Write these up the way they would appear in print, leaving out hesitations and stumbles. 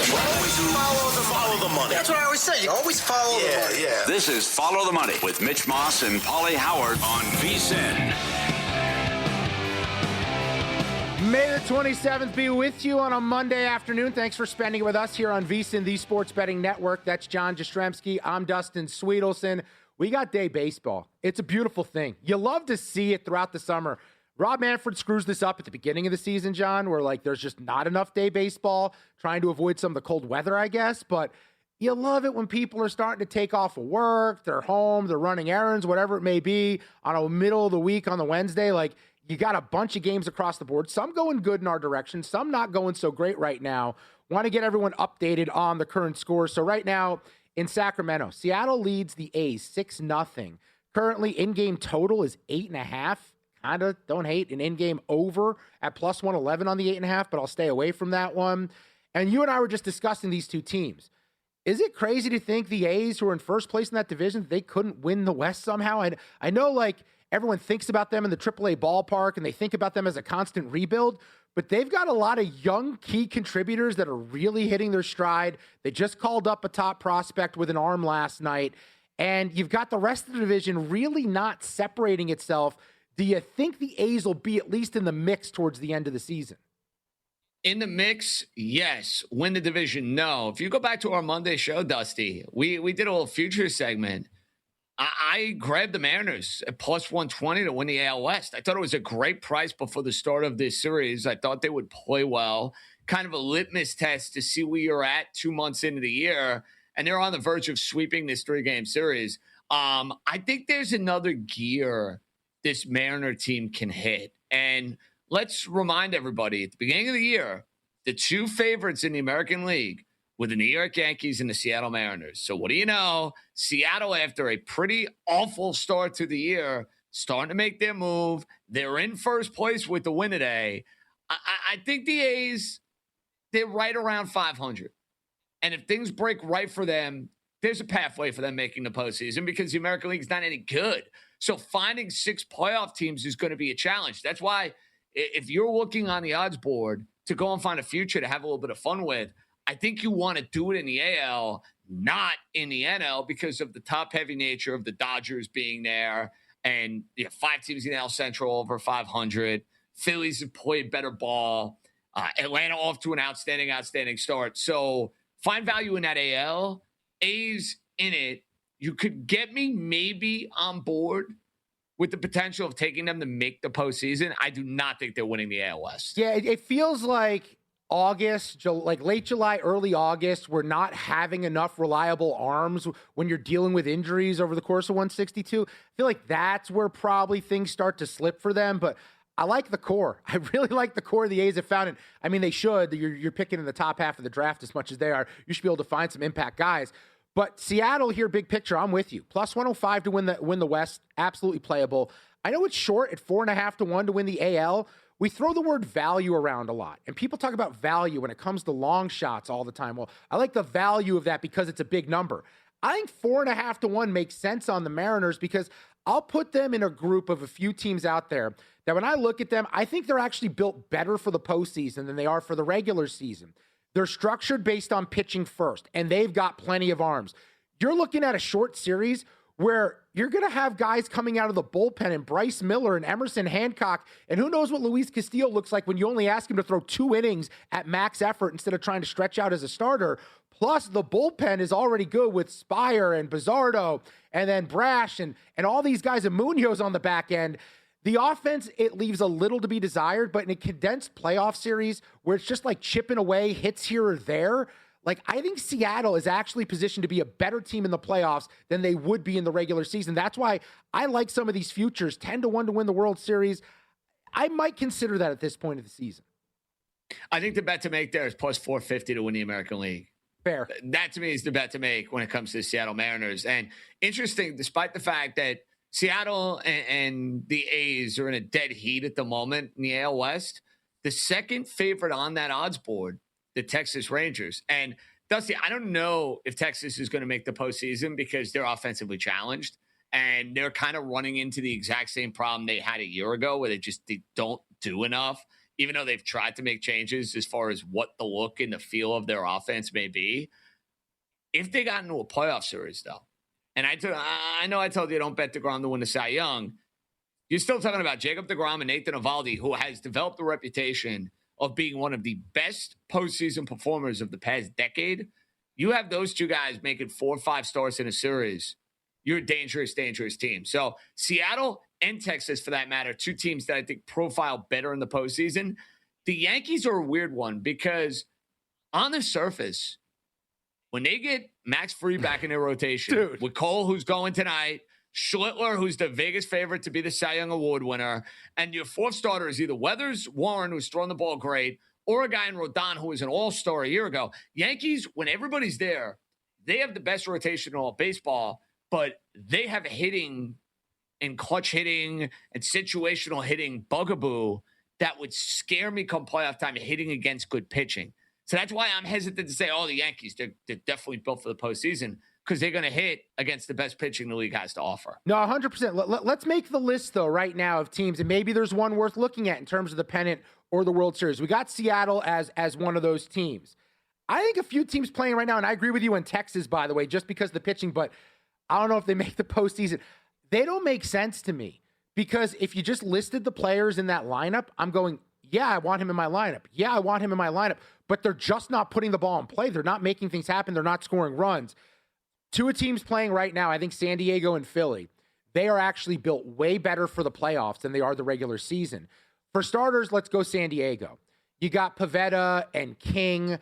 Follow the money. That's what I always say. You always follow the money. Yeah. This is Follow the Money with Mitch Moss and Paulie Howard on VSiN. May the 27th be with you on a Monday afternoon. Thanks for spending it with us here on VSiN, the Sports Betting Network. That's John Jastrzemski. I'm Dustin Sweetelson. We got day baseball. It's a beautiful thing. You love to see it throughout the summer. Rob Manfred screws this up at the beginning of the season, John, where there's just not enough day baseball, trying to avoid some of the cold weather, I guess. But you love it when people are starting to take off of work, they're home, they're running errands, whatever it may be, on a middle of the week on the Wednesday. You got a bunch of games across the board, some going good in our direction, some not going so great right now. Want to get everyone updated on the current scores. So right now in Sacramento, Seattle leads the A's 6-0. Currently, in-game total is 8.5. Kind of don't hate an in-game over at plus 111 on the 8.5, but I'll stay away from that one. And you and I were just discussing these two teams. Is it crazy to think the A's, who are in first place in that division, they couldn't win the West somehow? And I know everyone thinks about them in the AAA ballpark and they think about them as a constant rebuild, but they've got a lot of young key contributors that are really hitting their stride. They just called up a top prospect with an arm last night, and you've got the rest of the division really not separating itself. Do you think the A's will be at least in the mix towards the end of the season? In the mix, yes. Win the division, no. If you go back to our Monday show, Dusty, we did a little future segment. I grabbed the Mariners at plus 120 to win the AL West. I thought it was a great price before the start of this series. I thought they would play well. Kind of a litmus test to see where you're at 2 months into the year. And they're on the verge of sweeping this 3-game series. I think there's another gear this Mariner team can hit. And let's remind everybody, at the beginning of the year, the two favorites in the American League were the New York Yankees and the Seattle Mariners. So what do you know? Seattle, after a pretty awful start to the year, starting to make their move. They're in first place with the win today. I think the A's, they're right around 500. And if things break right for them, there's a pathway for them making the postseason because the American League is not any good. So finding 6 playoff teams is going to be a challenge. That's why if you're looking on the odds board to go and find a future to have a little bit of fun with, I think you want to do it in the AL, not in the NL, because of the top-heavy nature of the Dodgers being there. And 5 teams in the NL Central over 500. Phillies have played better ball. Atlanta off to an outstanding start. So find value in that AL. A's in it. You could get me maybe on board with the potential of taking them to make the postseason. I do not think they're winning the AL West. Yeah, it feels like August, late July, early August, we're not having enough reliable arms when you're dealing with injuries over the course of 162. I feel like that's where probably things start to slip for them, but I like the core. I really like the core the A's have found. And I mean, they should. You're picking in the top half of the draft as much as they are. You should be able to find some impact guys. But Seattle here, big picture, I'm with you. Plus 105 to win the West, absolutely playable. I know it's short at 4.5 to 1 to win the AL. We throw the word value around a lot, and people talk about value when it comes to long shots all the time. Well, I like the value of that because it's a big number. I think 4.5 to 1 makes sense on the Mariners because I'll put them in a group of a few teams out there that when I look at them, I think they're actually built better for the postseason than they are for the regular season. They're structured based on pitching first, and they've got plenty of arms. You're looking at a short series where you're going to have guys coming out of the bullpen and Bryce Miller and Emerson Hancock, and who knows what Luis Castillo looks like when you only ask him to throw 2 innings at max effort instead of trying to stretch out as a starter. Plus, the bullpen is already good with Spire and Bizzardo and then Brash and all these guys and Munoz on the back end. The offense, it leaves a little to be desired, but in a condensed playoff series where it's just like chipping away, hits here or there, I think Seattle is actually positioned to be a better team in the playoffs than they would be in the regular season. That's why I like some of these futures, 10 to 1 to win the World Series. I might consider that at this point of the season. I think the bet to make there is plus 450 to win the American League. Fair. That to me is the bet to make when it comes to the Seattle Mariners. And interesting, despite the fact that Seattle and the A's are in a dead heat at the moment in the AL West, the second favorite on that odds board, the Texas Rangers. And Dusty, I don't know if Texas is going to make the postseason because they're offensively challenged and they're kind of running into the exact same problem they had a year ago where they don't do enough even though they've tried to make changes as far as what the look and the feel of their offense may be. If they got into a playoff series, though, and I know I told you don't bet DeGrom to win the Cy Young, you're still talking about Jacob DeGrom and Nathan Eovaldi, who has developed the reputation of being one of the best postseason performers of the past decade. You have those two guys making 4 or 5 starts in a series. You're a dangerous, dangerous team. So Seattle and Texas, for that matter, 2 teams that I think profile better in the postseason. The Yankees are a weird one because on the surface, when they get Max Fried back in their rotation, Dude. with Cole, who's going tonight, Schlittler, who's the Vegas favorite to be the Cy Young Award winner, and your 4th starter is either Weathers, Warren, who's throwing the ball great, or a guy in Rodon who was an all-star a year ago. Yankees, when everybody's there, they have the best rotation in all baseball, but they have hitting and clutch hitting and situational hitting bugaboo that would scare me come playoff time hitting against good pitching. So that's why I'm hesitant to say, oh, the Yankees, they're definitely built for the postseason because they're going to hit against the best pitching the league has to offer. No, 100%. Let's make the list, though, right now of teams, and maybe there's one worth looking at in terms of the pennant or the World Series. We got Seattle as one of those teams. I think a few teams playing right now, and I agree with you on Texas, by the way, just because of the pitching, but I don't know if they make the postseason. They don't make sense to me because if you just listed the players in that lineup, I'm going, yeah, I want him in my lineup. Yeah, I want him in my lineup, but they're just not putting the ball in play. They're not making things happen. They're not scoring runs. 2 teams playing right now, I think San Diego and Philly, they are actually built way better for the playoffs than they are the regular season. For starters, let's go San Diego. You got Pivetta and King,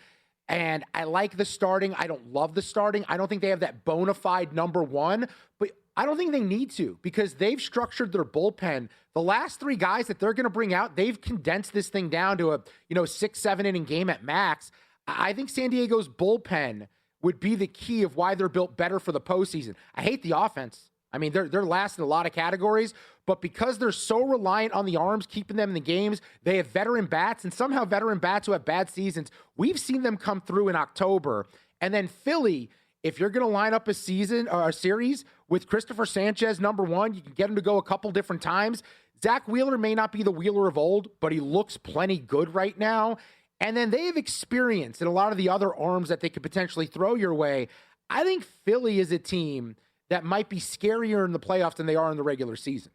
and I like the starting. I don't love the starting. I don't think they have that bona fide number one, but I don't think they need to because they've structured their bullpen. The last 3 guys that they're going to bring out, they've condensed this thing down to a 6-7 inning game at max. I think San Diego's bullpen would be the key of why they're built better for the postseason. I hate the offense. I mean, they're last in a lot of categories, but because they're so reliant on the arms, keeping them in the games, they have veteran bats, and somehow veteran bats who have bad seasons, we've seen them come through in October. And then Philly, if you're going to line up a season or a series with Christopher Sanchez, number 1, you can get him to go a couple different times. Zach Wheeler may not be the Wheeler of old, but he looks plenty good right now. And then they have experience in a lot of the other arms that they could potentially throw your way. I think Philly is a team that might be scarier in the playoffs than they are in the regular season.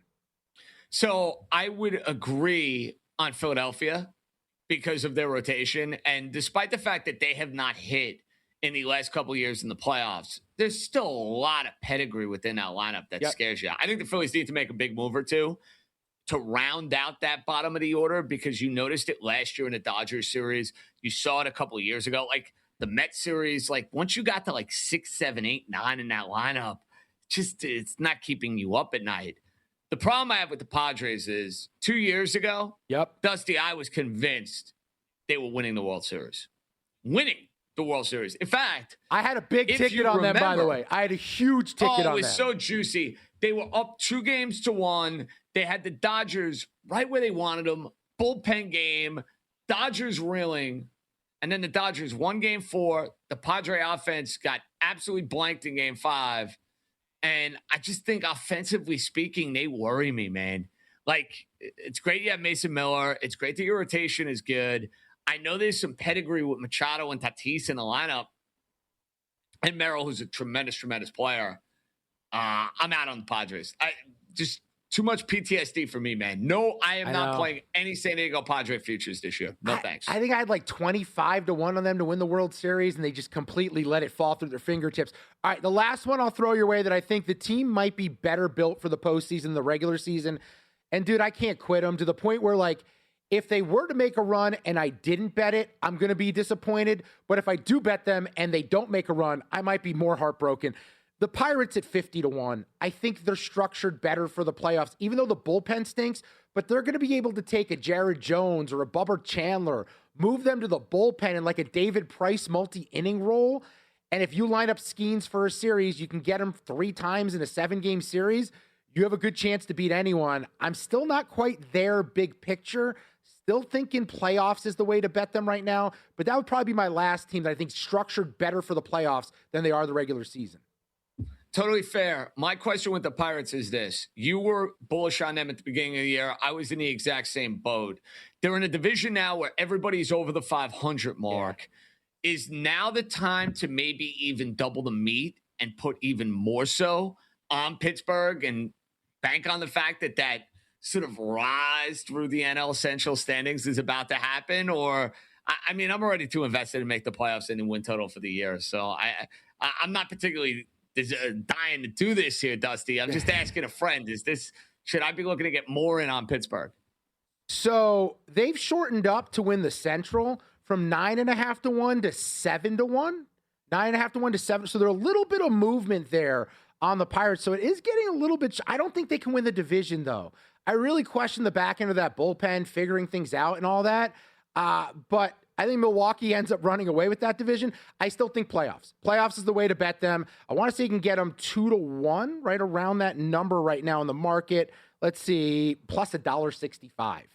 So I would agree on Philadelphia because of their rotation. And despite the fact that they have not hit in the last couple of years in the playoffs, there's still a lot of pedigree within that lineup that scares you. I think the Phillies need to make a big move or two to round out that bottom of the order because you noticed it last year in the Dodgers series. You saw it a couple of years ago. Like the Mets series, like once you got to like 6, 7, 8, 9 in that lineup, it's not keeping you up at night. The problem I have with the Padres is 2 years ago, Dusty, I was convinced they were winning the World Series. Winning the World Series. In fact, I had a big ticket on them, by the way. I had a huge ticket on them. Oh, it was so juicy. They were up 2-1. They had the Dodgers right where they wanted them. Bullpen game. Dodgers reeling. And then the Dodgers won game 4. The Padre offense got absolutely blanked in game 5. And I just think offensively speaking, they worry me, man. Like, it's great you have Mason Miller. It's great that your rotation is good. I know there's some pedigree with Machado and Tatis in the lineup. And Merrill, who's a tremendous, tremendous player. I'm out on the Padres. Just too much PTSD for me, man. No, I am not playing any San Diego Padre futures this year. No, thanks. I think I had like 25-1 on them to win the World Series, and they just completely let it fall through their fingertips. All right, the last one I'll throw your way that I think the team might be better built for the postseason than the regular season. And, dude, I can't quit them to the point where, like, if they were to make a run and I didn't bet it, I'm going to be disappointed. But if I do bet them and they don't make a run, I might be more heartbroken. The Pirates at 50-1, I think they're structured better for the playoffs, even though the bullpen stinks, but they're going to be able to take a Jared Jones or a Bubba Chandler, move them to the bullpen in like a David Price multi-inning role. And if you line up Skeens for a series, you can get them 3 times in a 7-game series. You have a good chance to beat anyone. I'm still not quite there big picture. Still thinking playoffs is the way to bet them right now, but that would probably be my last team that I think structured better for the playoffs than they are the regular season. Totally fair. My question with the Pirates is this. You were bullish on them at the beginning of the year. I was in the exact same boat. They're in a division now where everybody's over the 500 mark. Yeah. Is now the time to maybe even double the meat and put even more so on Pittsburgh and bank on the fact that that sort of rise through the NL Central standings is about to happen? Or, I mean, I'm already too invested in make the playoffs and the win total for the year. So I'm not particularly dying to do this here, Dusty. I'm just asking a friend, should I be looking to get more in on Pittsburgh? So they've shortened up to win the Central from 9.5 to 1 to 7 to 1, 9.5 to 1 to 7. So there's a little bit of movement there on the Pirates. So it is getting a little bit. I don't think they can win the division, though. I really question the back end of that bullpen, figuring things out and all that. But I think Milwaukee ends up running away with that division. I still think playoffs. Playoffs is the way to bet them. I want to say you can get them 2 to 1, right around that number right now in the market. Let's see, plus $1.65. I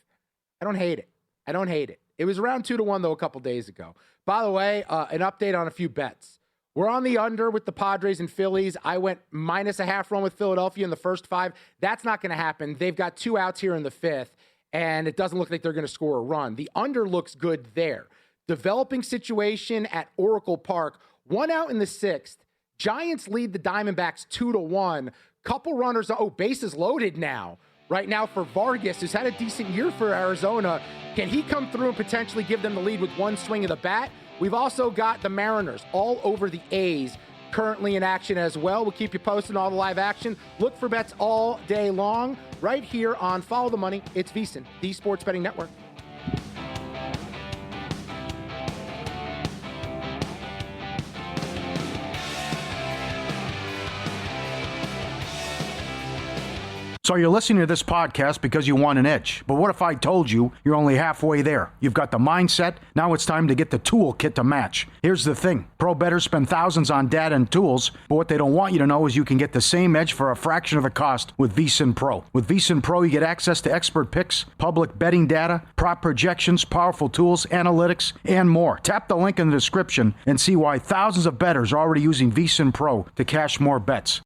don't hate it. It was around 2 to 1 though a couple days ago. By the way, an update on a few bets. We're on the under with the Padres and Phillies. I went minus a half run with Philadelphia in the first 5. That's not going to happen. They've got 2 outs here in the 5th. And it doesn't look like they're going to score a run. The under looks good there. Developing situation at Oracle Park. 1 out in the 6th. Giants lead the Diamondbacks 2 to 1. Couple runners. Bases loaded now. Right now for Vargas, who's had a decent year for Arizona. Can he come through and potentially give them the lead with one swing of the bat? We've also got the Mariners all over the A's currently in action as well. We'll keep you posted on all the live action. Look for bets all day long right here on Follow the Money. It's VSiN, the Sports Betting Network. So you're listening to this podcast because you want an edge. But what if I told you you're only halfway there? You've got the mindset. Now it's time to get the toolkit to match. Here's the thing. Pro bettors spend thousands on data and tools, but what they don't want you to know is you can get the same edge for a fraction of the cost with VSiN Pro. With VSiN Pro, you get access to expert picks, public betting data, prop projections, powerful tools, analytics, and more. Tap the link in the description and see why thousands of bettors are already using VSiN Pro to cash more bets.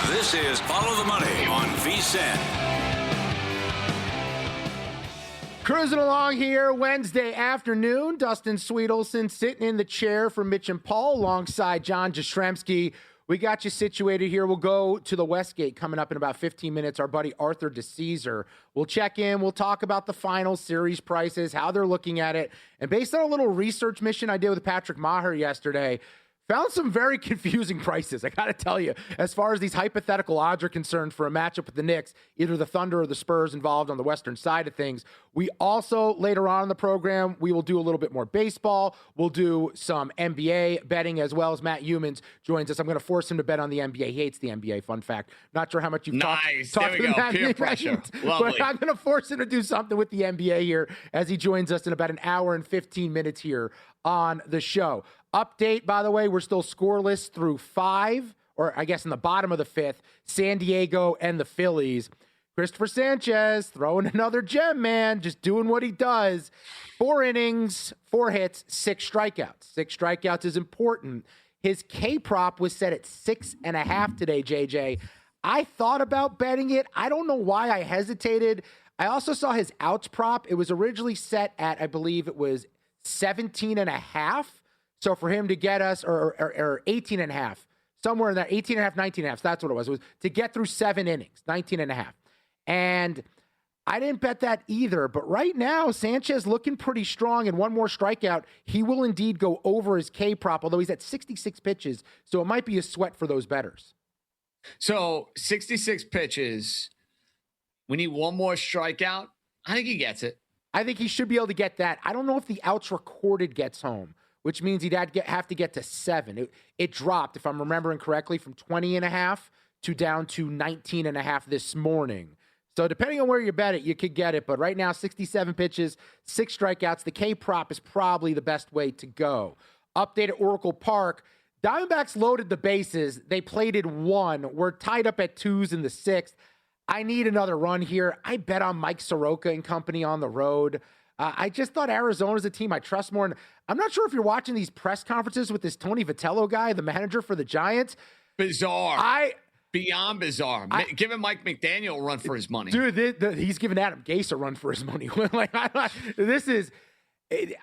This is Follow the Money on VSiN. Cruising along here Wednesday afternoon. Dustin Sweetelson sitting in the chair for Mitch and Paul alongside John Jastrzemski. We got you situated here. We'll go to the Westgate coming up in about 15 minutes. Our buddy Arthur DeCesar. We'll check in. We'll talk about the final series prices, how they're looking at it. And based on a little research mission I did with Patrick Maher yesterday, found some very confusing prices, I got to tell you, as far as these hypothetical odds are concerned for a matchup with the Knicks, either the Thunder or the Spurs involved on the western side of things. We also, later on in the program, we will do a little bit more baseball. We'll do some NBA betting as well as Matt Humans joins us. I'm going to force him to bet on the NBA. He hates the NBA, fun fact. Not sure how much you've talked there we go. Peer pressure. Lovely. But I'm going to force him to do something with the NBA here as he joins us in about an hour and 15 minutes here on the show. Update, by the way, we're still scoreless through 5, or I guess in the bottom of the 5th, San Diego and the Phillies. Christopher Sanchez throwing another gem, man, just doing what he does. 4 innings, 4 hits, 6 strikeouts. 6 strikeouts is important. His K prop was set at 6.5 today, JJ. I thought about betting it. I don't know why I hesitated. I also saw his outs prop. It was originally set at, I believe it was 17.5. So for him to get us, or 18 and a half, somewhere in that 18 and a half, 19 and a half, so that's what it was to get through 7 innings, 19 and a half. And I didn't bet that either. But right now, Sanchez looking pretty strong, and one more strikeout, he will indeed go over his K prop, although he's at 66 pitches. So it might be a sweat for those bettors. So 66 pitches, we need one more strikeout. I think he gets it. I think he should be able to get that. I don't know if the outs recorded gets home, which means he'd have to get to 7. It dropped, if I'm remembering correctly, from 20 and a half to down to 19 and a half this morning. So depending on where you bet it, you could get it. But right now, 67 pitches, 6 strikeouts. The K prop is probably the best way to go. Update at Oracle Park. Diamondbacks loaded the bases. They plated 1. We're tied up at 2s in the 6th. I need another run here. I bet on Mike Soroka and company on the road. I just thought Arizona's a team I trust more. And I'm not sure if you're watching these press conferences with this Tony Vitello guy, the manager for the Giants. Bizarre. Beyond bizarre. Giving Mike McDaniel a run for his money. Dude, he's giving Adam Gase a run for his money.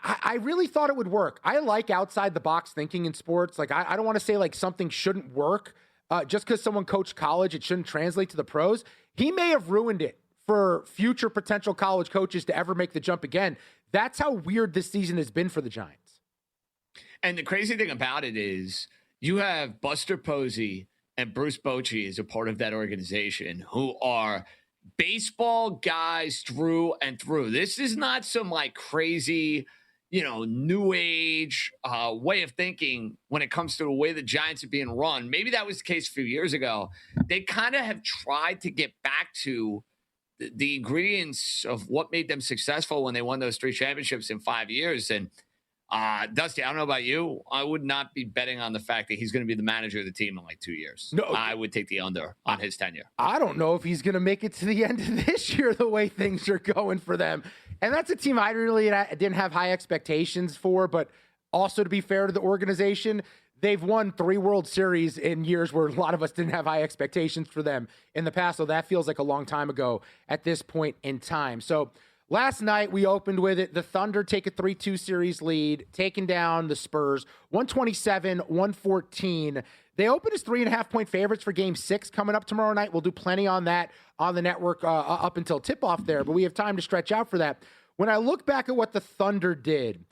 I really thought it would work. I like outside the box thinking in sports. Like, I don't want to say like something shouldn't work just because someone coached college, it shouldn't translate to the pros. He may have ruined it for future potential college coaches to ever make the jump again. That's how weird this season has been for the Giants. And the crazy thing about it is you have Buster Posey and Bruce Bochy as a part of that organization who are baseball guys through and through. This is not some like crazy, new age way of thinking when it comes to the way the Giants are being run. Maybe that was the case a few years ago. They kind of have tried to get back to the ingredients of what made them successful when they won those 3 championships in 5 years. And Dusty, I don't know about you. I would not be betting on the fact that he's going to be the manager of the team in like 2 years. No, I would take the under on his tenure. I don't know if he's going to make it to the end of this year the way things are going for them. And that's a team I really didn't have high expectations for, but also to be fair to the organization, they've won 3 World Series in years where a lot of us didn't have high expectations for them in the past. So that feels like a long time ago at this point in time. So last night, we opened with it. The Thunder take a 3-2 series lead, taking down the Spurs, 127-114. They open as 3.5-point favorites for Game 6 coming up tomorrow night. We'll do plenty on that on the network up until tip-off there, but we have time to stretch out for that. When I look back at what the Thunder did,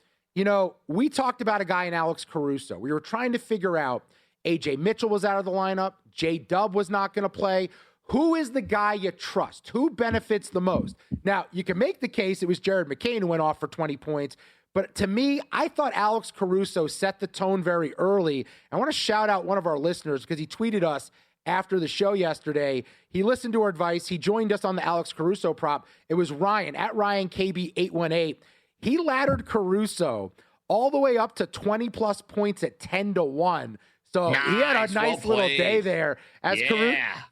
we talked about a guy in Alex Caruso. We were trying to figure out A.J. Mitchell was out of the lineup. J-Dub was not going to play. Who is the guy you trust? Who benefits the most? Now, you can make the case it was Jared McCain who went off for 20 points. But to me, I thought Alex Caruso set the tone very early. I want to shout out one of our listeners because he tweeted us after the show yesterday. He listened to our advice. He joined us on the Alex Caruso prop. It was Ryan, at RyanKB818. He laddered Caruso all the way up to 20-plus points at 10-1. So he had a nice little day there. As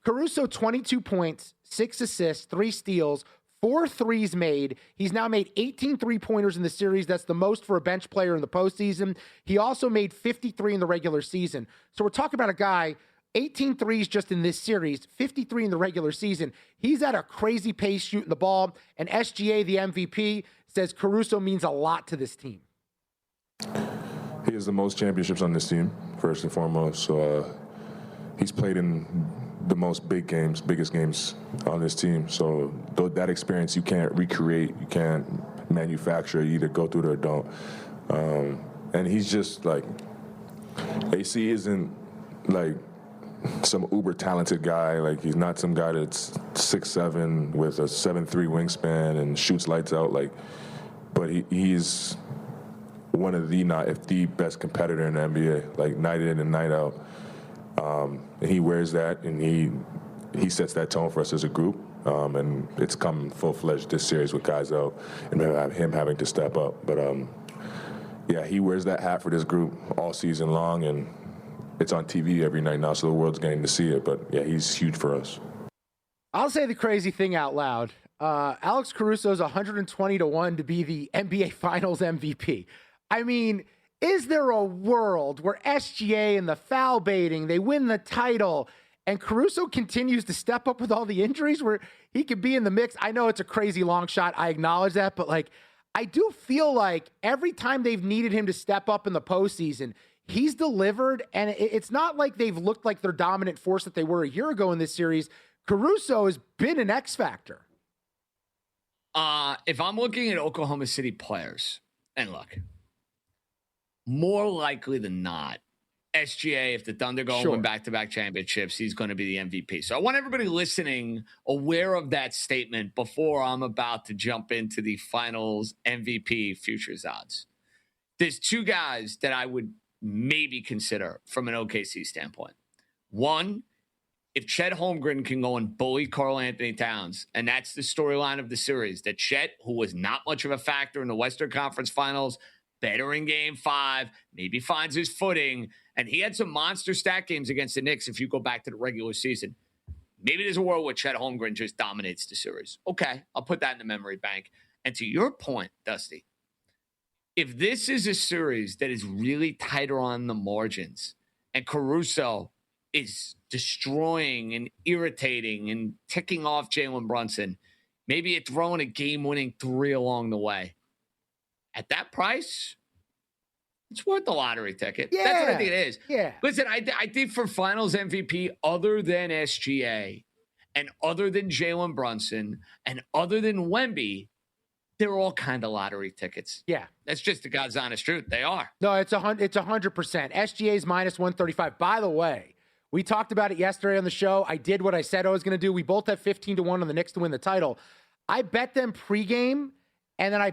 Caruso, 22 points, 6 assists, 3 steals, 4 threes made. He's now made 18 3-pointers in the series. That's the most for a bench player in the postseason. He also made 53 in the regular season. So we're talking about a guy, 18 threes just in this series, 53 in the regular season. He's at a crazy pace shooting the ball. And SGA, the MVP, says Caruso means a lot to this team. He has the most championships on this team, first and foremost. So he's played in the most biggest games on this team. So that experience you can't recreate, you can't manufacture, you either go through it or don't. And he's just like, AC isn't like some uber talented guy. Like, he's not some guy that's 6'7" with a 7'3" wingspan and shoots lights out. Like, but he's one of the, not if the best competitor in the NBA, like night in and night out. And he wears that, and he sets that tone for us as a group. And it's come full-fledged this series with guys out and him having to step up. But, yeah, he wears that hat for this group all season long, and it's on TV every night now, so the world's getting to see it. But, yeah, he's huge for us. I'll say the crazy thing out loud. Alex Caruso is 120-1 to be the NBA Finals MVP. I mean, is there a world where SGA and the foul baiting, they win the title, and Caruso continues to step up with all the injuries where he could be in the mix? I know it's a crazy long shot. I acknowledge that. But, like, I do feel like every time they've needed him to step up in the postseason, he's delivered. And it's not like they've looked like their dominant force that they were a year ago in this series. Caruso has been an X factor. If I'm looking at Oklahoma City players, and look, more likely than not, SGA, if the Thunder go and win back-to-back championships, he's going to be the MVP. So I want everybody listening aware of that statement before I'm about to jump into the finals MVP futures odds. There's 2 guys that I would maybe consider from an OKC standpoint. One, if Chet Holmgren can go and bully Karl Anthony Towns, and that's the storyline of the series, that Chet, who was not much of a factor in the Western Conference Finals, better in Game 5, maybe finds his footing, and he had some monster stat games against the Knicks if you go back to the regular season. Maybe there's a world where Chet Holmgren just dominates the series. Okay, I'll put that in the memory bank. And to your point, Dusty, if this is a series that is really tighter on the margins and Caruso is destroying and irritating and ticking off Jalen Brunson, maybe it's throwing a game-winning 3 along the way. At that price, it's worth the lottery ticket. Yeah. That's what I think it is. Yeah. Listen, I think for finals MVP, other than SGA and other than Jalen Brunson and other than Wemby, they're all kind of lottery tickets. Yeah. That's just the God's honest truth. They are. No, it's 100%. SGA's minus 135. By the way, we talked about it yesterday on the show. I did what I said I was going to do. We both have 15-1 on the Knicks to win the title. I bet them pregame, and then I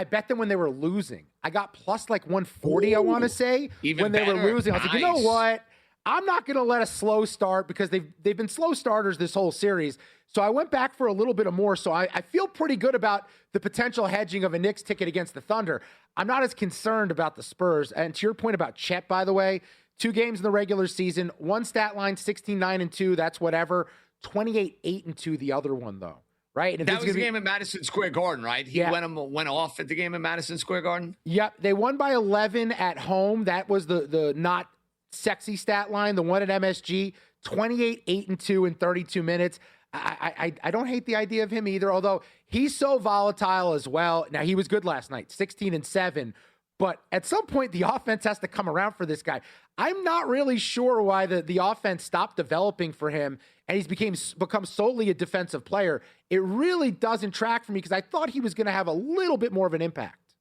bet them when they were losing. I got plus like 140, I want to say, when they were losing. I was like, you know what? I'm not going to let a slow start because they've been slow starters this whole series. So I went back for a little bit of more. So I feel pretty good about the potential hedging of a Knicks ticket against the Thunder. I'm not as concerned about the Spurs. And to your point about Chet, by the way, 2 games in the regular season, one stat line, 16-9-2. That's whatever. 28-8-2, the other one, though. Right? And that was the game at Madison Square Garden, right? He went off at the game at Madison Square Garden? Yep. They won by 11 at home. That was the not sexy stat line. The one at MSG, 28-8-2 in 32 minutes. I don't hate the idea of him either, although he's so volatile as well. Now, he was good last night, 16-7. But at some point, the offense has to come around for this guy. I'm not really sure why the offense stopped developing for him and he's become solely a defensive player. It really doesn't track for me because I thought he was going to have a little bit more of an impact.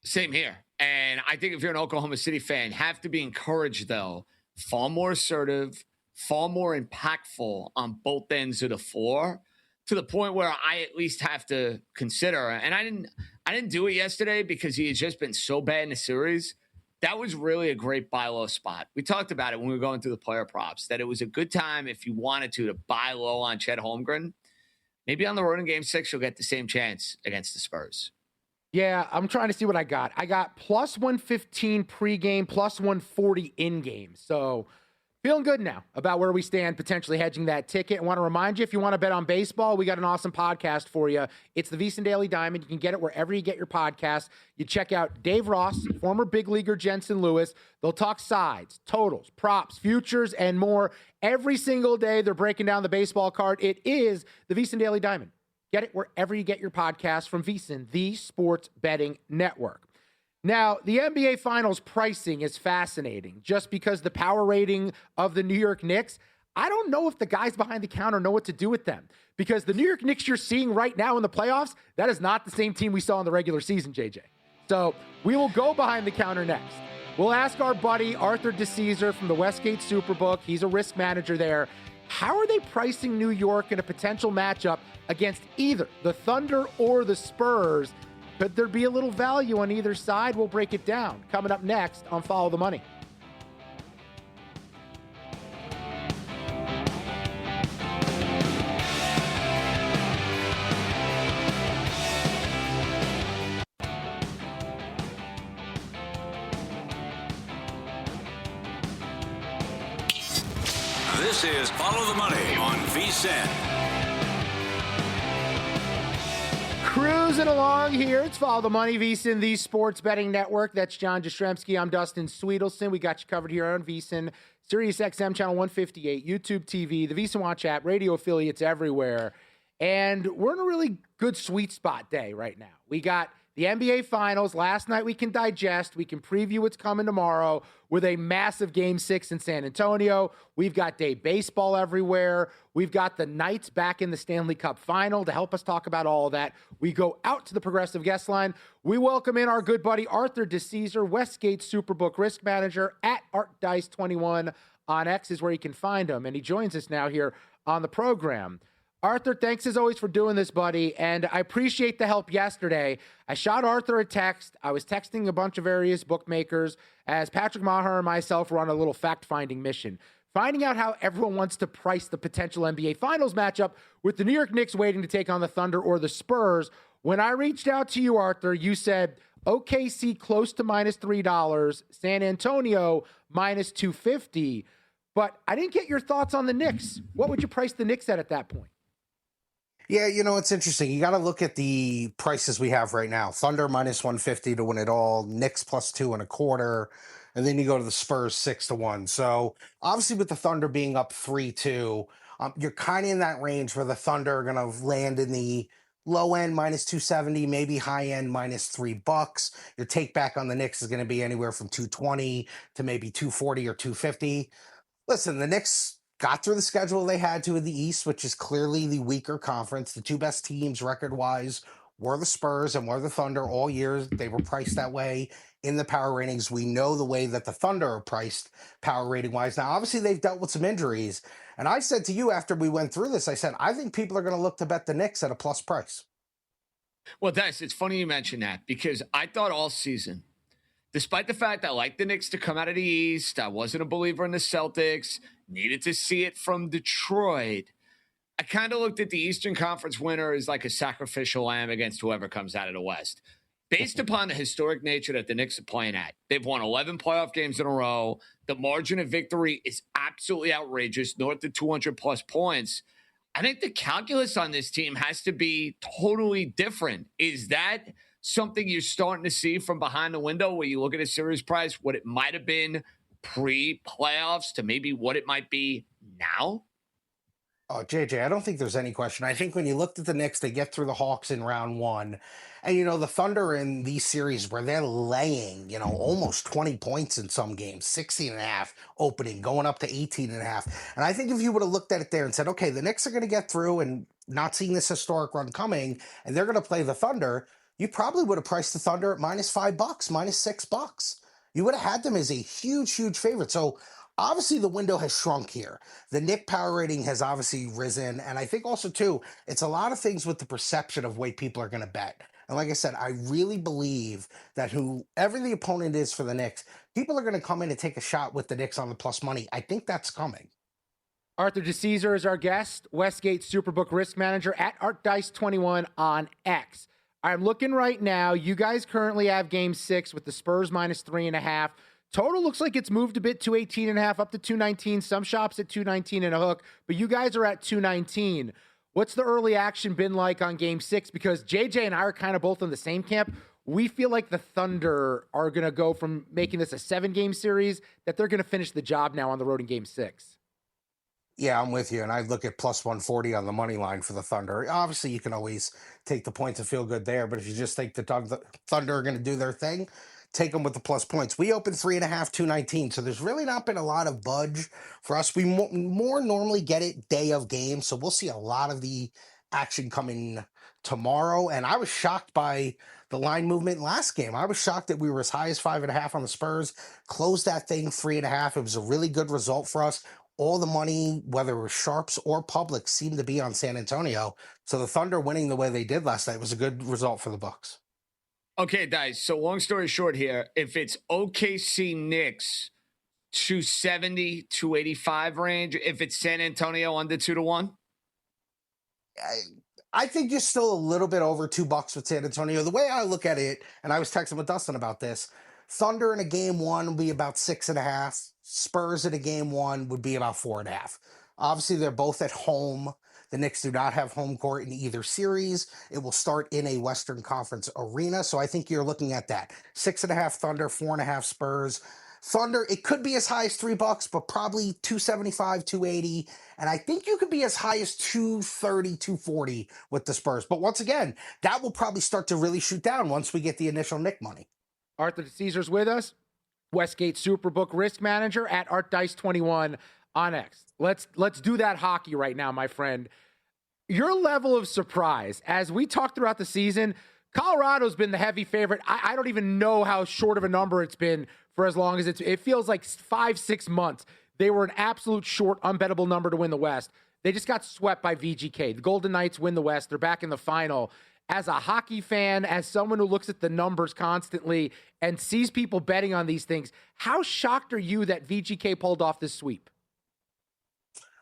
Same here. And I think if you're an Oklahoma City fan, have to be encouraged, though, far more assertive, far more impactful on both ends of the floor, to the point where I at least have to consider, and I didn't do it yesterday because he had just been so bad in the series. That was really a great buy low spot. We talked about it when we were going through the player props, that it was a good time if you wanted to buy low on Chet Holmgren. Maybe on the road in Game 6, you'll get the same chance against the Spurs. Yeah, I'm trying to see what I got. I got plus 115 pregame, plus 140 in-game. So feeling good now about where we stand, potentially hedging that ticket. I want to remind you, if you want to bet on baseball, we got an awesome podcast for you. It's the VSiN Daily Diamond. You can get it wherever you get your podcasts. You check out Dave Ross, former big leaguer Jensen Lewis. They'll talk sides, totals, props, futures, and more. Every single day, they're breaking down the baseball card. It is the VSiN Daily Diamond. Get it wherever you get your podcasts from VSiN, the sports betting network. Now, the NBA Finals pricing is fascinating just because the power rating of the New York Knicks, I don't know if the guys behind the counter know what to do with them because the New York Knicks you're seeing right now in the playoffs, that is not the same team we saw in the regular season, JJ. So we will go behind the counter next. We'll ask our buddy Arthur DeCesar from the Westgate Superbook. He's a risk manager there. How are they pricing New York in a potential matchup against either the Thunder or the Spurs? Could there be a little value on either side? We'll break it down. Coming up next on Follow the Money. This is Follow the Money on VSiN. Cruising along here. It's Follow the Money, VSiN, the sports betting network. That's John Jastrzemski. I'm Dustin Sweetelson. We got you covered here on VSiN, Sirius XM channel 158, YouTube TV, the VSiN Watch app, radio affiliates everywhere. And we're in a really good sweet spot day right now. We got the NBA Finals. Last night we can digest. We can preview what's coming tomorrow with a massive Game 6 in San Antonio. We've got day baseball everywhere. We've got the Knights back in the Stanley Cup Final to help us talk about all of that. We go out to the Progressive Guest Line. We welcome in our good buddy Arthur DeCesar, Westgate Superbook Risk Manager at ArtDice21 on X is where you can find him. And he joins us now here on the program. Arthur, thanks as always for doing this, buddy, and I appreciate the help yesterday. I shot Arthur a text. I was texting a bunch of various bookmakers as Patrick Maher and myself were on a little fact-finding mission, finding out how everyone wants to price the potential NBA Finals matchup with the New York Knicks waiting to take on the Thunder or the Spurs. When I reached out to you, Arthur, you said OKC close to minus $3, San Antonio minus $250. But I didn't get your thoughts on the Knicks. What would you price the Knicks at that point? Yeah, it's interesting. You got to look at the prices we have right now. Thunder minus 150 to win it all, Knicks plus 2.25, and then you go to the Spurs 6-1. So obviously, with the Thunder being up 3-2, you're kind of in that range where the Thunder are going to land in the low end minus 270, maybe high end minus $3. Your take back on the Knicks is going to be anywhere from 220 to maybe 240 or 250. Listen, the Knicks got through the schedule they had to in the East, which is clearly the weaker conference. The two best teams record-wise were the Spurs and were the Thunder all year. They were priced that way in the power ratings. We know the way that the Thunder are priced power rating-wise. Now, obviously, they've dealt with some injuries. And I said to you after we went through this, I said, I think people are going to look to bet the Knicks at a plus price. Well, it's funny you mention that because I thought all season, despite the fact I liked the Knicks to come out of the East, I wasn't a believer in the Celtics, needed to see it from Detroit. I kind of looked at the Eastern Conference winner as like a sacrificial lamb against whoever comes out of the West. Based upon the historic nature that the Knicks are playing at, they've won 11 playoff games in a row. The margin of victory is absolutely outrageous, north of 200 plus points. I think the calculus on this team has to be totally different. Is that something you're starting to see from behind the window where you look at a series price, what it might have been pre-playoffs to maybe what it might be now? Oh, JJ, I don't think there's any question. I think when you looked at the Knicks, they get through the Hawks in round one. And, the Thunder in these series where they're laying, almost 20 points in some games, 16.5 opening, going up to 18.5. And I think if you would have looked at it there and said, okay, the Knicks are going to get through and not seeing this historic run coming, and they're going to play the Thunder, you probably would have priced the Thunder at minus $5, minus $6. You would have had them as a huge, huge favorite. So obviously the window has shrunk here. The Knick power rating has obviously risen. And I think also, too, it's a lot of things with the perception of way people are going to bet. And like I said, I really believe that whoever the opponent is for the Knicks, people are going to come in and take a shot with the Knicks on the plus money. I think that's coming. Arthur DeCesar is our guest, Westgate Superbook risk manager at ArtDice21 on X. I'm looking right now. You guys currently have game 6 with the Spurs minus 3.5. Total looks like it's moved a bit, 218.5 up to 219. Some shops at 219 and a hook, but you guys are at 219. What's the early action been like on game 6? Because JJ and I are kind of both in the same camp. We feel like the Thunder are going to go from making this a 7-game series that they're going to finish the job now on the road in game 6. Yeah, I'm with you. And I look at plus 140 on the money line for the Thunder. Obviously, you can always take the points and feel good there. But if you just think the Thunder are going to do their thing, take them with the plus points. We opened 3.5, 219. So there's really not been a lot of budge for us. We more normally get it day of game. So we'll see a lot of the action coming tomorrow. And I was shocked by the line movement last game. I was shocked that we were as high as 5.5 on the Spurs, closed that thing 3.5. It was a really good result for us. All the money, whether it was sharps or public, seemed to be on San Antonio. So the Thunder winning the way they did last night was a good result for the Bucks. Okay, guys. So long story short here, if it's OKC Knicks 270, 285 range, if it's San Antonio under 2-1? I think you're still a little bit over $2 with San Antonio. The way I look at it, and I was texting with Dustin about this, Thunder in a game 1 will be about 6.5. Spurs in a game 1 would be about 4.5. Obviously, they're both at home. The Knicks do not have home court in either series. It will start in a Western Conference arena. So I think you're looking at that. 6.5 Thunder, 4.5 Spurs. Thunder, it could be as high as $3, but probably 275, 280. And I think you could be as high as 230, 240 with the Spurs. But once again, that will probably start to really shoot down once we get the initial Knick money. Arthur DeCesar's with us, Westgate Superbook risk manager at ArtDice21 on X. Let's do that hockey right now, my friend. Your level of surprise, as we talked throughout the season, Colorado's been the heavy favorite. I don't even know how short of a number it's been for as long as it feels like 5-6 months. They were an absolute short, unbettable number to win the West. They just got swept by VGK. The Golden Knights win the West. They're back in the final. As a hockey fan, as someone who looks at the numbers constantly and sees people betting on these things, how shocked are you that VGK pulled off this sweep?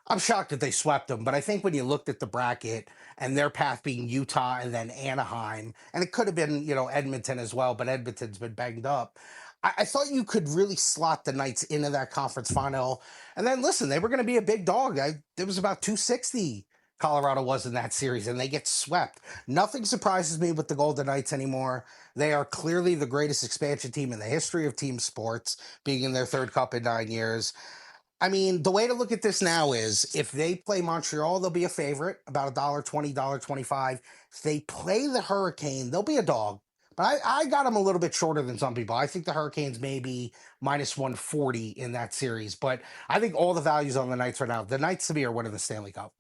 I'm shocked that they swept them, but I think when you looked at the bracket and their path being Utah and then Anaheim, and it could have been, Edmonton as well, but Edmonton's been banged up. I thought you could really slot the Knights into that conference final. And then listen, they were going to be a big dog. It was about 260 Colorado was in that series, and they get swept. Nothing surprises me with the Golden Knights anymore. They are clearly the greatest expansion team in the history of team sports, being in their third cup in 9 years. I mean, the way to look at this now is if they play Montreal, they'll be a favorite, about $1.20, $1.25. If they play the Hurricane, they'll be a dog. But I got them a little bit shorter than some people. I think the Hurricanes may be minus 140 in that series. But I think all the values on the Knights right now, the Knights to me are winning the Stanley Cup.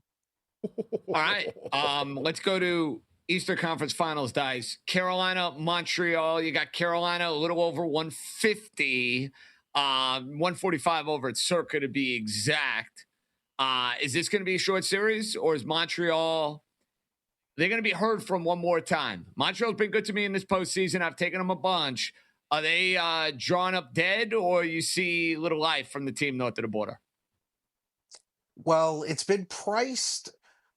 All right. Let's go to Eastern Conference Finals, Dice. Carolina, Montreal. You got Carolina a little over 150. 145 over at Circa to be exact. Is this going to be a short series, or is Montreal... They're going to be heard from one more time? Montreal's been good to me in this postseason. I've taken them a bunch. Are they drawn up dead, or you see little life from the team north of the border? Well, it's been priced,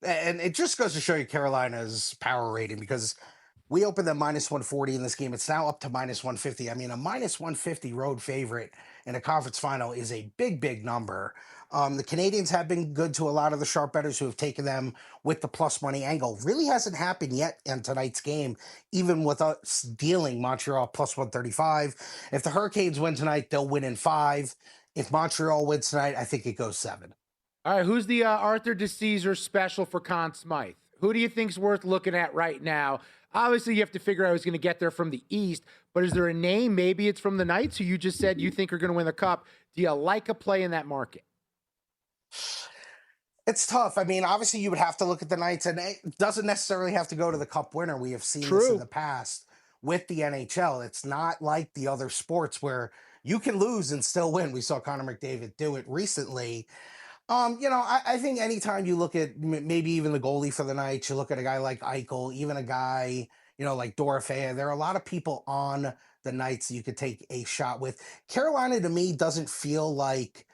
and it just goes to show you Carolina's power rating, because we opened at minus 140 in this game. It's now up to minus 150. I mean, a minus 150 road favorite in a conference final is a big, big number. The Canadians have been good to a lot of the sharp bettors who have taken them with the plus money angle. Really hasn't happened yet in tonight's game, even with us dealing Montreal plus 135. If the Hurricanes win tonight, they'll win in 5. If Montreal wins tonight, I think it goes 7. All right, who's the Arthur DeCesar special for Conn Smythe? Who do you think's worth looking at right now? Obviously, you have to figure out who's going to get there from the East, but is there a name? Maybe it's from the Knights, who you just said you think are going to win the Cup. Do you like a play in that market? It's tough. I mean, obviously, you would have to look at the Knights, and it doesn't necessarily have to go to the Cup winner. We have seen this in the past with the NHL. It's not like the other sports where you can lose and still win. We saw Connor McDavid do it recently. I think anytime you look at maybe even the goalie for the Knights, you look at a guy like Eichel, even a guy, like Dorofea, there are a lot of people on the Knights that you could take a shot with. Carolina, to me, doesn't feel like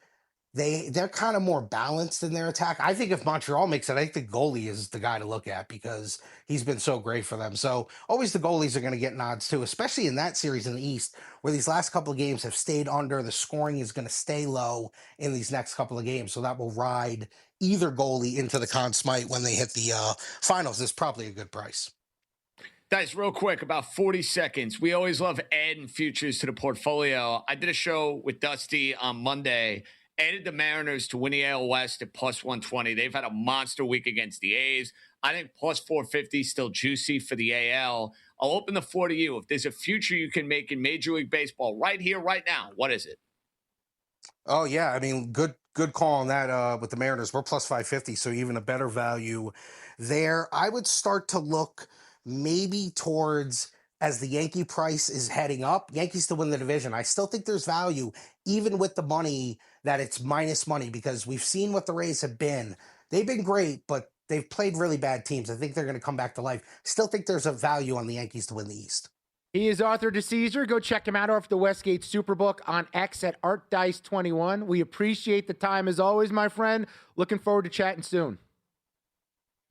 they're kind of more balanced in their attack. I think if Montreal makes it, I think the goalie is the guy to look at because he's been so great for them. So always the goalies are going to get nods too, especially in that series in the East where these last couple of games have stayed under. The scoring is going to stay low in these next couple of games. So that will ride either goalie into the Conn Smythe when they hit the finals. It's probably a good price. Guys, real quick, about 40 seconds. We always love adding futures to the portfolio. I did a show with Dusty on Monday. Added the Mariners to win the AL West at plus 120. They've had a monster week against the A's. I think plus 450 still juicy for the AL. I'll open the floor to you. If there's a future you can make in Major League Baseball right here, right now, what is it? Oh, yeah. I mean, good call on that with the Mariners. We're plus 550, so even a better value there. I would start to look maybe towards, as the Yankee price is heading up, Yankees to win the division. I still think there's value, even with the money, that it's minus money, because we've seen what the Rays have been. They've been great, but they've played really bad teams. I think they're going to come back to life. Still think there's a value on the Yankees to win the East. He is Arthur DeCesar. Go check him out off the Westgate Superbook on X at ArtDice21. We appreciate the time as always, my friend. Looking forward to chatting soon.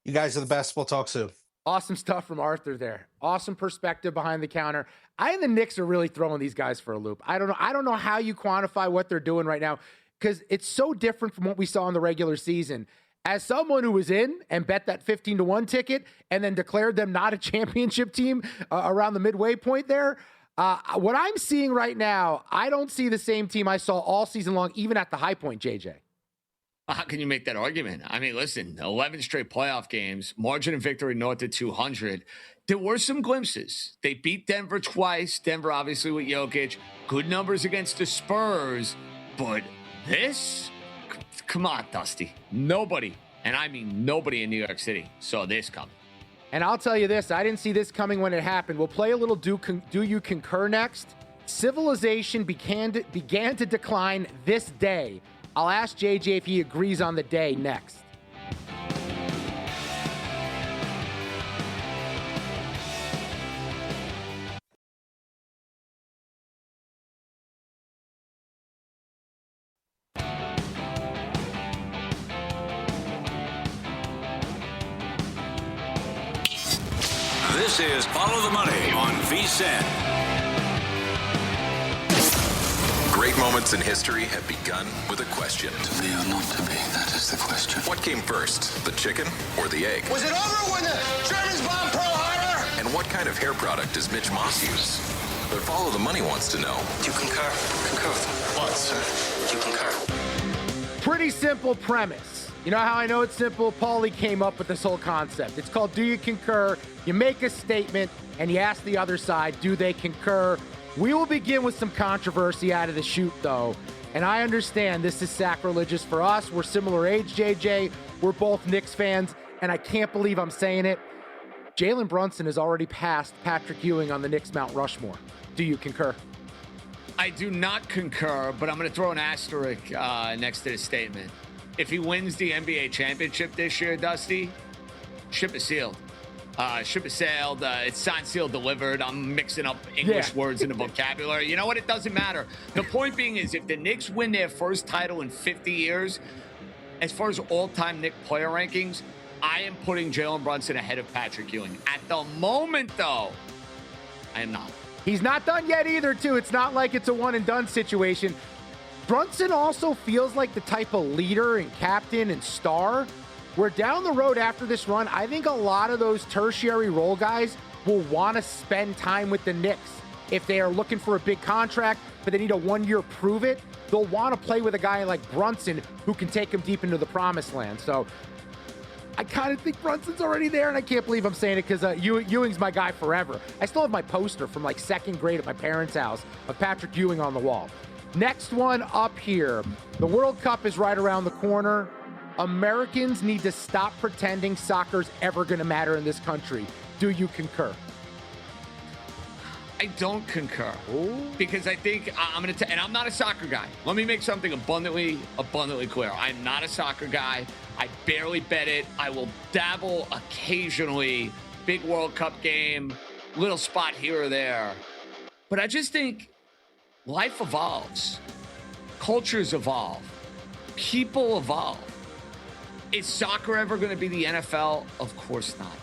You guys are the best. We'll talk soon. Awesome stuff from Arthur there. Awesome perspective behind the counter. I think the Knicks are really throwing these guys for a loop. I don't know how you quantify what they're doing right now, because it's so different from what we saw in the regular season. As someone who was in and bet that 15-1 ticket and then declared them not a championship team around the midway point there, what I'm seeing right now, I don't see the same team I saw all season long, even at the high point, JJ. How can you make that argument? I mean, listen, 11 straight playoff games, margin of victory north of 200. There were some glimpses. They beat Denver twice. Denver, obviously, with Jokic. Good numbers against the Spurs. But this? Come on, Dusty. Nobody, and I mean nobody in New York City, saw this coming. And I'll tell you this, I didn't see this coming when it happened. We'll play a little Do You Concur next. Civilization began to decline this day. I'll ask JJ if he agrees on the day next. This is Follow the Money on VSiN. Great moments in history have begun with a question. To be or not to be, that is the question. What came first, the chicken or the egg? Was it over when the Germans bombed Pearl Harbor? And what kind of hair product does Mitch Moss use? But Follow the Money wants to know. Do you concur? Concur with what, sir? Do you concur? Pretty simple premise. You know how I know it's simple? Paulie came up with this whole concept. It's called Do You Concur? You make a statement and you ask the other side, do they concur? We will begin with some controversy out of the chute, though. And I understand this is sacrilegious for us. We're similar age, JJ. We're both Knicks fans, and I can't believe I'm saying it. Jalen Brunson has already passed Patrick Ewing on the Knicks Mount Rushmore. Do you concur? I do not concur, but I'm going to throw an asterisk next to the statement. If he wins the NBA championship this year, Dusty, ship is sealed. Ship is sailed. It's signed, sealed, delivered. I'm mixing up English words in the vocabulary. You know what? It doesn't matter. The point being is if the Knicks win their first title in 50 years, as far as all-time Knicks player rankings, I am putting Jalen Brunson ahead of Patrick Ewing. At the moment, though, I am not. He's not done yet either, too. It's not like it's a one-and-done situation. Brunson also feels like the type of leader and captain and star where down the road after this run, I think a lot of those tertiary role guys will want to spend time with the Knicks. If they are looking for a big contract, but they need a one-year prove it, they'll want to play with a guy like Brunson who can take them deep into the promised land. So I kind of think Brunson's already there, and I can't believe I'm saying it because Ewing's my guy forever. I still have my poster from like second grade at my parents' house of Patrick Ewing on the wall. Next one up here. The World Cup is right around the corner. Americans need to stop pretending soccer's ever going to matter in this country. Do you concur? I don't concur. Because I think I'm going to, and I'm not a soccer guy. Let me make something abundantly clear. I'm not a soccer guy. I barely bet it. I will dabble occasionally. Big World Cup game, little spot here or there. But I just think life evolves. Cultures evolve. People evolve. Is soccer ever going to be the NFL? Of course not.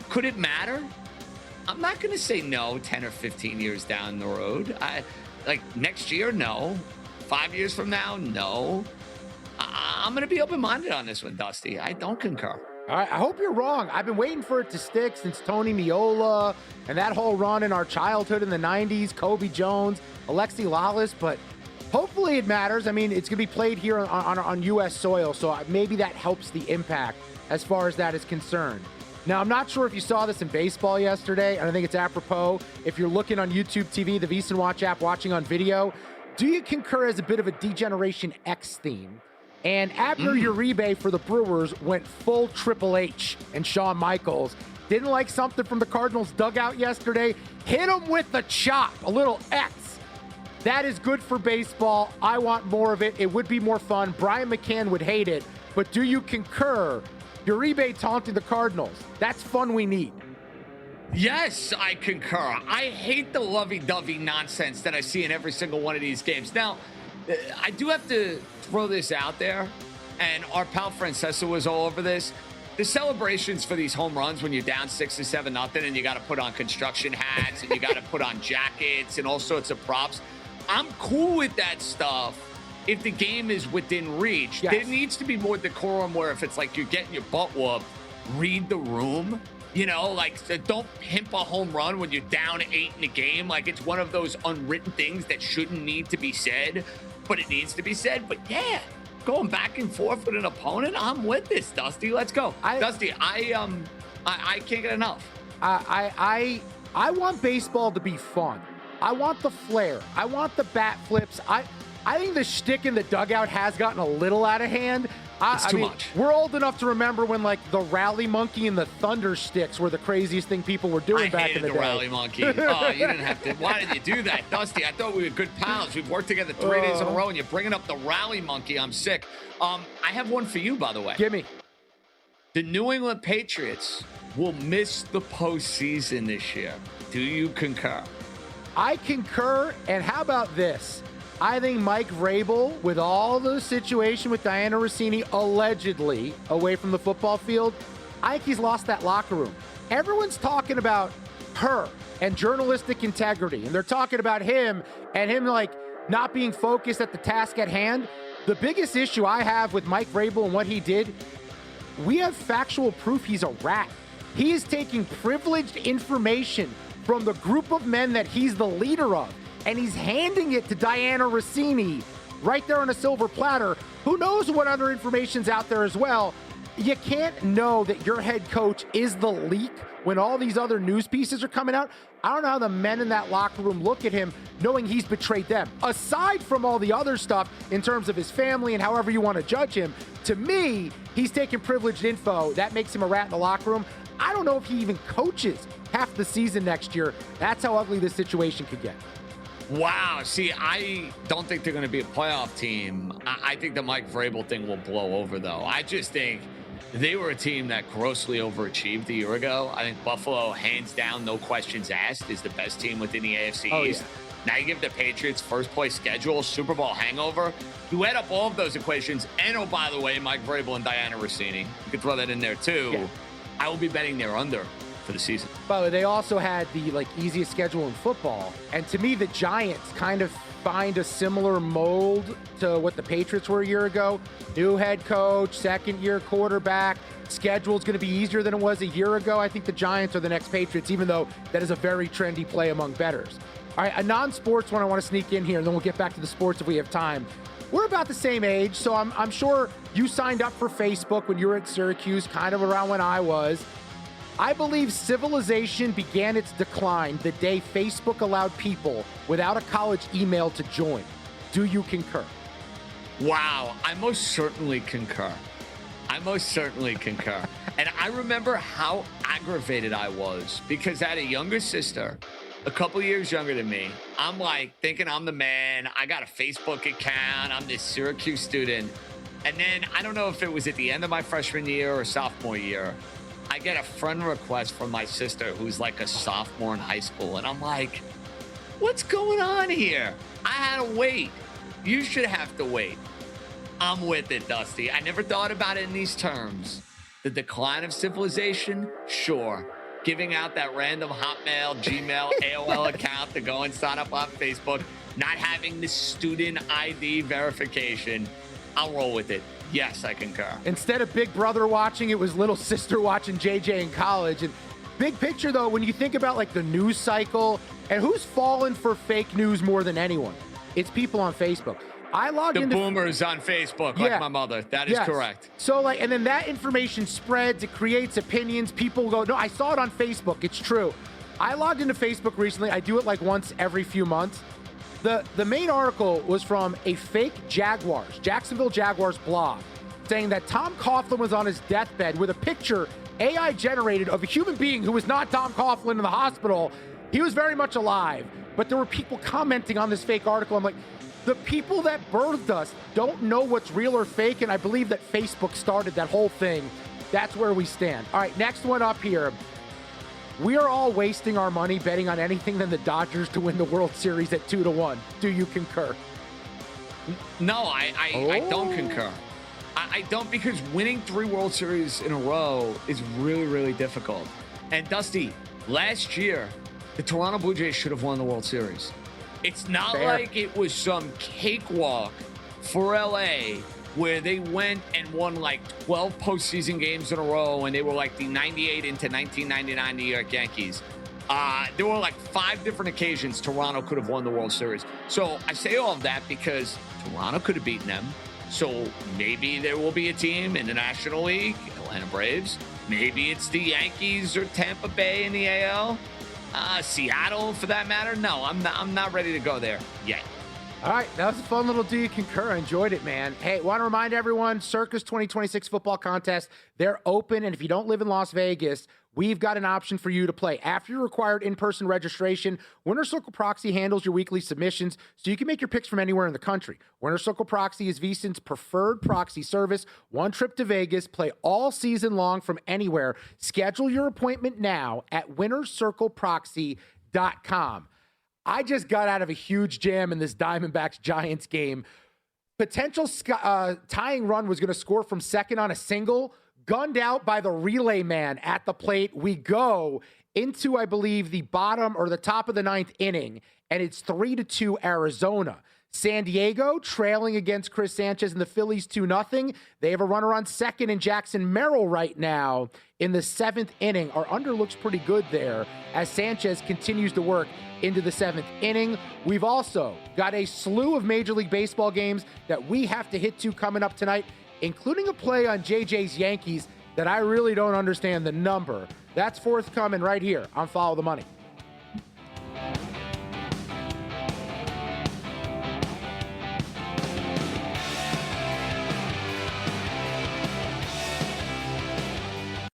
Could it matter? I'm not going to say no 10 or 15 years down the road. Like next year, no. 5 years from now, no. I'm going to be open-minded on this one, Dusty. I don't concur. All right, I hope you're wrong. I've been waiting for it to stick since Tony Meola and that whole run in our childhood in the 90s, Kobe Jones, Alexi Lawless, but hopefully it matters. I mean, it's going to be played here on U.S. soil, so maybe that helps the impact as far as that is concerned. Now, I'm not sure if you saw this in baseball yesterday, and I think it's apropos. If you're looking on YouTube TV, the VSiN Watch app, watching on video, do you concur as a bit of a D-Generation X theme? And Abner Uribe for the Brewers went full Triple H and Shawn Michaels. Didn't like something from the Cardinals dugout yesterday. Hit him with the chop, a little X. That is good for baseball. I want more of it. It would be more fun. Brian McCann would hate it. But do you concur? Uribe taunting the Cardinals. That's fun we need. Yes, I concur. I hate the lovey-dovey nonsense that I see in every single one of these games. Now, I do have to throw this out there, and our pal Francesa was all over this. The celebrations for these home runs when you're down 6 or 7-0 and you got to put on construction hats and you got to put on jackets and all sorts of props. I'm cool with that stuff if the game is within reach. Yes. There needs to be more decorum where if it's like you're getting your butt whooped, read the room. You know, like, don't pimp a home run when you're down 8 in the game. Like, it's one of those unwritten things that shouldn't need to be said, but it needs to be said. But yeah, going back and forth with an opponent, I'm with this, Dusty. Let's go. Dusty, I can't get enough. I want baseball to be fun. I want the flair. I want the bat flips. I think the shtick in the dugout has gotten a little out of hand. It's too much. We're old enough to remember when, like, the rally monkey and the thunder sticks were the craziest thing people were doing back in the day. I hated the rally monkey. Oh, you didn't have to. Why did you do that, Dusty? I thought we were good pals. We've worked together 3 days in a row, and you're bringing up the rally monkey. I'm sick. I have one for you, by the way. Give me. The New England Patriots will miss the postseason this year. Do you concur? I concur, and how about this? I think Mike Vrabel, with all the situation with Diana Rossini allegedly away from the football field, I think he's lost that locker room. Everyone's talking about her and journalistic integrity, and they're talking about him and him like not being focused at the task at hand. The biggest issue I have with Mike Vrabel and what he did, we have factual proof he's a rat. He is taking privileged information from the group of men that he's the leader of, and he's handing it to Diana Rossini right there on a silver platter. Who knows what other information's out there as well? You can't know that your head coach is the leak when all these other news pieces are coming out. I don't know how the men in that locker room look at him knowing he's betrayed them. Aside from all the other stuff in terms of his family and however you want to judge him, to me, he's taking privileged info. That makes him a rat in the locker room. I don't know if he even coaches half the season next year. That's how ugly this situation could get. Wow. See, I don't think they're going to be a playoff team. I think the Mike Vrabel thing will blow over, though. I just think they were a team that grossly overachieved a year ago. I think Buffalo, hands down, no questions asked, is the best team within the AFC East. Yeah. Now you give the Patriots first place schedule, Super Bowl hangover. You add up all of those equations, and oh, by the way, Mike Vrabel and Diana Rossini. You could throw that in there, too. Yeah. I will be betting they're under for the season. By the way, they also had the easiest schedule in football. And to me, the Giants kind of find a similar mold to what the Patriots were a year ago. New head coach, second-year quarterback. Schedule's going to be easier than it was a year ago. I think the Giants are the next Patriots, even though that is a very trendy play among bettors. All right, a non-sports one I want to sneak in here, and then we'll get back to the sports if we have time. We're about the same age, so I'm sure you signed up for Facebook when you were at Syracuse, kind of around when I was. I believe civilization began its decline the day Facebook allowed people without a college email to join. Do you concur? Wow, I most certainly concur. And I remember how aggravated I was because I had a younger sister, a couple years younger than me. I'm thinking I'm the man. I got a Facebook account. I'm this Syracuse student. And then I don't know if it was at the end of my freshman year or sophomore year, I get a friend request from my sister who's like a sophomore in high school. And I'm like, what's going on here? I had to wait. You should have to wait. I'm with it, Dusty. I never thought about it in these terms. The decline of civilization? Sure. Giving out that random Hotmail, Gmail, AOL account to go and sign up on Facebook. Not having the student ID verification. I'll roll with it. Yes, I concur. Instead of Big Brother watching, it was little sister watching JJ in college. And big picture, though, when you think about the news cycle and who's fallen for fake news more than anyone, it's people on Facebook. I log into boomers on Facebook, like my mother. That is correct. So, and then that information spreads. It creates opinions. People go, no, I saw it on Facebook. It's true. I logged into Facebook recently. I do it once every few months. The main article was from a fake Jacksonville Jaguars blog, saying that Tom Coughlin was on his deathbed with a picture AI generated of a human being who was not Tom Coughlin in the hospital. He was very much alive, but there were people commenting on this fake article. I'm like, the people that birthed us don't know what's real or fake, and I believe that Facebook started that whole thing. That's where we stand. All right, next one up here. We are all wasting our money betting on anything than the Dodgers to win the World Series at 2-1. Do you concur? No, I don't concur. I don't, because winning 3 World Series in a row is really, really difficult. And Dusty, last year, the Toronto Blue Jays should have won the World Series. It's not like it was some cakewalk for LA where they went and won 12 postseason games in a row, and they were the 98 into 1999 New York Yankees. There were 5 different occasions Toronto could have won the World Series. So I say all of that because Toronto could have beaten them. So maybe there will be a team in the National League, Atlanta Braves. Maybe it's the Yankees or Tampa Bay in the AL. Seattle, for that matter. No, I'm not ready to go there yet. All right, that was a fun little Do You Concur. I enjoyed it, man. Hey, want to remind everyone, Circus 2026 football contest, they're open, and if you don't live in Las Vegas, we've got an option for you to play. After your required in-person registration, Winner Circle Proxy handles your weekly submissions, so you can make your picks from anywhere in the country. Winner Circle Proxy is VSiN's preferred proxy service. One trip to Vegas, play all season long from anywhere. Schedule your appointment now at winnercircleproxy.com. I just got out of a huge jam in this Diamondbacks-Giants game. Potential tying run was going to score from second on a single, gunned out by the relay man at the plate. We go into, I believe, the bottom or the top of the 9th inning, and it's 3-2 Arizona. San Diego trailing against Chris Sanchez and the Phillies 2-0. They have a runner on second in Jackson Merrill right now in the 7th inning. Our under looks pretty good there as Sanchez continues to work into the 7th inning. We've also got a slew of Major League Baseball games that we have to hit to coming up tonight, including a play on JJ's Yankees that I really don't understand the number. That's forthcoming right here on Follow the Money.